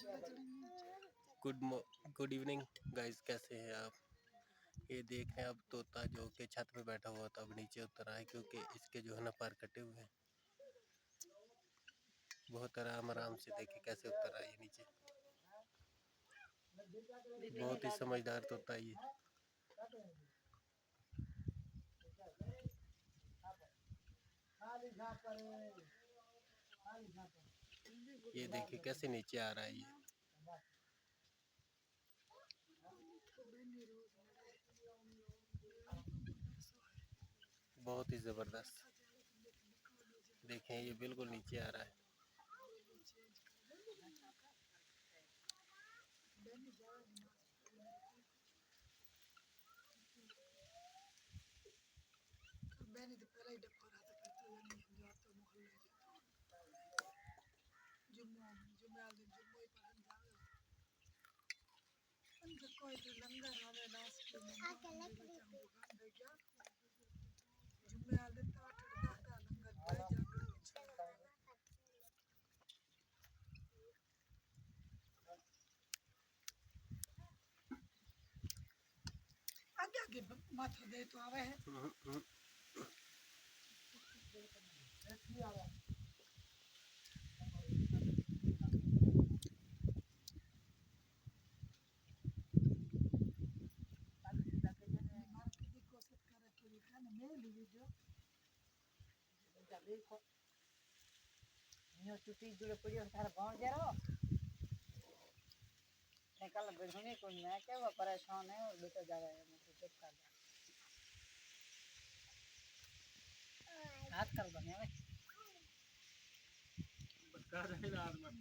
Good good evening guys, कैसे हैं आप। ये देखें अब तोता जो कि छत पे बैठा हुआ था अब नीचे उतर आया क्योंकि इसके जो है ना पैर कटे हुए हैं। बहुत आराम से देखे कैसे उतर आया नीचे। बहुत ही समझदार तोता है ये देखिए कैसे नीचे आ रहा है ये। बहुत ही जबरदस्त देखें, ये बिल्कुल नीचे आ रहा है। मैंने तो पहले ही डब्बा रहा था फिर तो यानी हम जाते मोहल्ले जुम्मे जुम्मे वाले दिन जुम्मे ही पढ़न जावे उनका कोई तो लंगर हमें नाश के में दुकान दे गया जुम्मे वाले दिन तो 8-10 लंगर भाई जाकर आगे आगे माथा दे तो आवे है छुट्टी जुड़े पड़ियो थारा गांव जा रहो कल बढ़ने को मैं क्या वो परेशान है और बेटा जा रहा है मुझे चेक कर हाथ कर बने बता रहे रात में